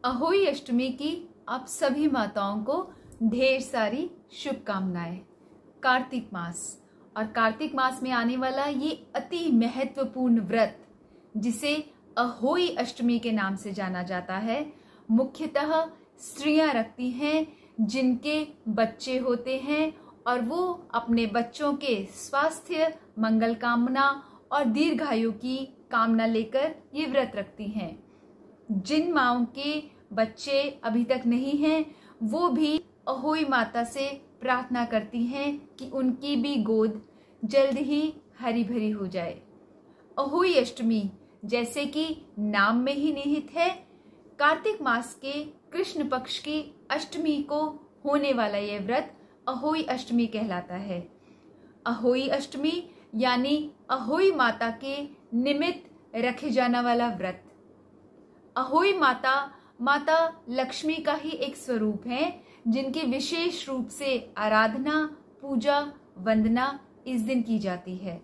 अहोई अष्टमी की आप सभी माताओं को ढेर सारी शुभकामनाएं। कार्तिक मास और कार्तिक मास में आने वाला ये अति महत्वपूर्ण व्रत जिसे अहोई अष्टमी के नाम से जाना जाता है, मुख्यतः स्त्रियां रखती हैं जिनके बच्चे होते हैं और वो अपने बच्चों के स्वास्थ्य, मंगल कामना और दीर्घायु की कामना लेकर ये व्रत रखती हैं। जिन माओं के बच्चे अभी तक नहीं हैं वो भी अहोई माता से प्रार्थना करती हैं कि उनकी भी गोद जल्द ही हरी भरी हो जाए। अहोई अष्टमी जैसे कि नाम में ही निहित है, कार्तिक मास के कृष्ण पक्ष की अष्टमी को होने वाला यह व्रत अहोई अष्टमी कहलाता है। अहोई अष्टमी यानी अहोई माता के निमित्त रखे जाने वाला व्रत। अहोई माता लक्ष्मी का ही एक स्वरूप है जिनकी विशेष रूप से आराधना, पूजा, वंदना इस दिन की जाती है।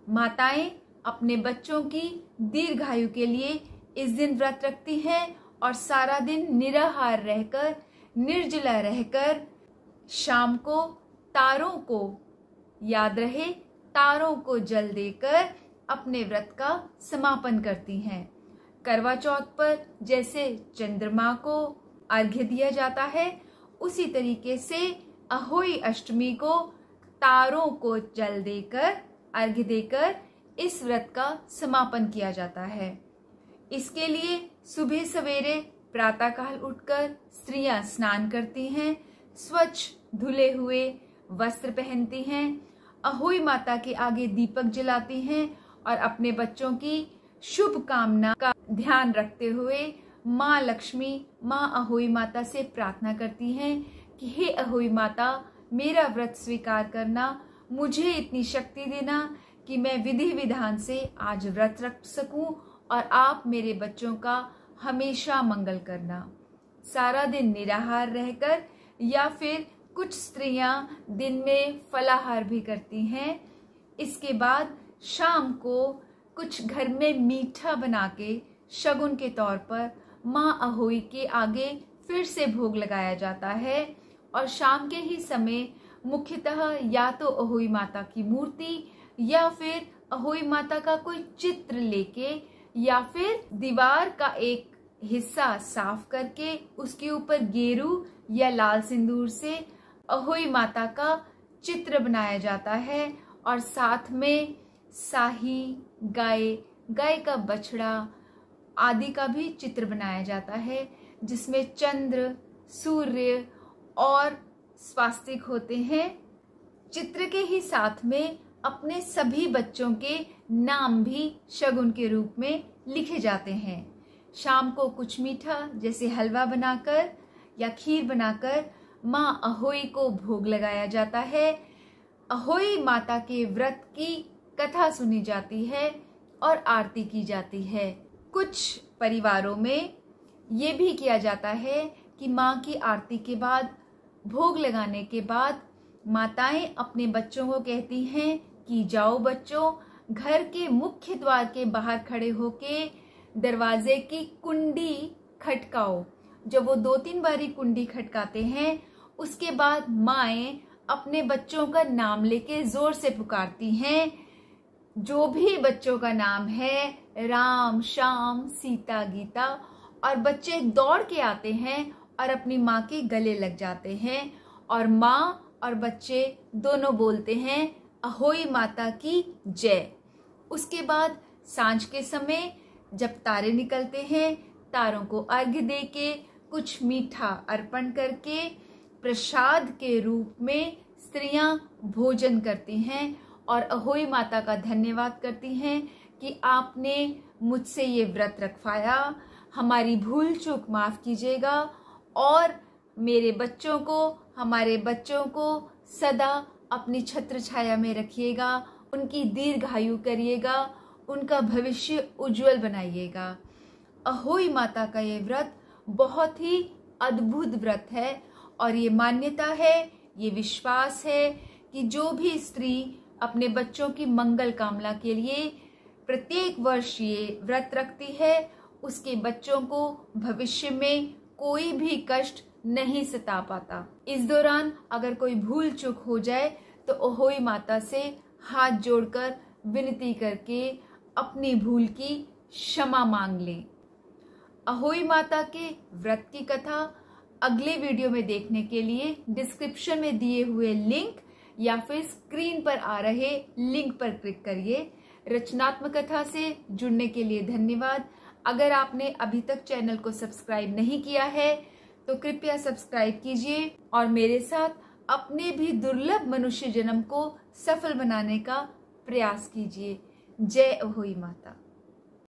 माताएं अपने बच्चों की दीर्घायु के लिए इस दिन व्रत रखती हैं और सारा दिन निराहार रहकर, निर्जला रहकर शाम को तारों को याद रहे, तारों को जल देकर अपने व्रत का समापन करती हैं। करवा चौथ पर जैसे चंद्रमा को अर्घ्य दिया जाता है, उसी तरीके से अहोई अष्टमी को तारों को जल देकर, अर्घ्य देकर इस व्रत का समापन किया जाता है। इसके लिए सुबह सवेरे प्रातःकाल उठकर स्त्रियां स्नान करती हैं, स्वच्छ धुले हुए वस्त्र पहनती हैं, अहोई माता के आगे दीपक जलाती हैं और अपने बच्चों की शुभ कामना का ध्यान रखते हुए माँ लक्ष्मी, माँ अहोई माता से प्रार्थना करती हैं कि हे अहोई माता, मेरा व्रत स्वीकार करना, मुझे इतनी शक्ति देना कि मैं विधि विधान से आज व्रत रख सकूं और आप मेरे बच्चों का हमेशा मंगल करना। सारा दिन निराहार रहकर या फिर कुछ स्त्रियां दिन में फलाहार भी करती हैं। इसके बाद शाम को कुछ घर में मीठा बना के शगुन के तौर पर माँ अहोई के आगे फिर से भोग लगाया जाता है और शाम के ही समय मुख्यतः या तो अहोई माता की मूर्ति या फिर अहोई माता का कोई चित्र लेके या फिर दीवार का एक हिस्सा साफ करके उसके ऊपर गेरू या लाल सिंदूर से अहोई माता का चित्र बनाया जाता है और साथ में साही, गाय का बछड़ा आदि का भी चित्र बनाया जाता है, जिसमें चंद्र, सूर्य और स्वास्तिक होते हैं। चित्र के ही साथ में अपने सभी बच्चों के नाम भी शगुन के रूप में लिखे जाते हैं। शाम को कुछ मीठा जैसे हलवा बनाकर या खीर बनाकर माँ अहोई को भोग लगाया जाता है। अहोई माता के व्रत की कथा सुनी जाती है और आरती की जाती है। कुछ परिवारों में ये भी किया जाता है कि माँ की आरती के बाद, भोग लगाने के बाद माताएं अपने बच्चों को कहती हैं कि जाओ बच्चों, घर के मुख्य द्वार के बाहर खड़े होके दरवाजे की कुंडी खटकाओ। जब वो 2-3 बारी कुंडी खटकाते हैं, उसके बाद माएं अपने बच्चों का नाम लेके जोर से पुकारती हैं। जो भी बच्चों का नाम है, राम, श्याम, सीता, गीता, और बच्चे दौड़ के आते हैं और अपनी माँ के गले लग जाते हैं और माँ और बच्चे दोनों बोलते हैं अहोई माता की जय। उसके बाद सांझ के समय जब तारे निकलते हैं, तारों को अर्घ्य देके कुछ मीठा अर्पण करके प्रसाद के रूप में स्त्रियां भोजन करती हैं और अहोई माता का धन्यवाद करती हैं कि आपने मुझसे ये व्रत रखवाया, हमारी भूल चूक माफ कीजिएगा और मेरे बच्चों को, हमारे बच्चों को सदा अपनी छत्र छाया में रखिएगा, उनकी दीर्घायु करिएगा, उनका भविष्य उज्जवल बनाइएगा। अहोई माता का ये व्रत बहुत ही अद्भुत व्रत है और ये मान्यता है, ये विश्वास है कि जो भी स्त्री अपने बच्चों की मंगल कामना के लिए प्रत्येक वर्ष ये व्रत रखती है, उसके बच्चों को भविष्य में कोई भी कष्ट नहीं सता पाता। इस दौरान अगर कोई भूल चूक हो जाए तो अहोई माता से हाथ जोड़कर विनती करके अपनी भूल की क्षमा मांग लें। अहोई माता के व्रत की कथा अगले वीडियो में देखने के लिए डिस्क्रिप्शन में दिए हुए लिंक या फिर स्क्रीन पर आ रहे लिंक पर क्लिक करिए। रचनात्मक कथा से जुड़ने के लिए धन्यवाद। अगर आपने अभी तक चैनल को सब्सक्राइब नहीं किया है तो कृपया सब्सक्राइब कीजिए और मेरे साथ अपने भी दुर्लभ मनुष्य जन्म को सफल बनाने का प्रयास कीजिए। जय अहोई माता।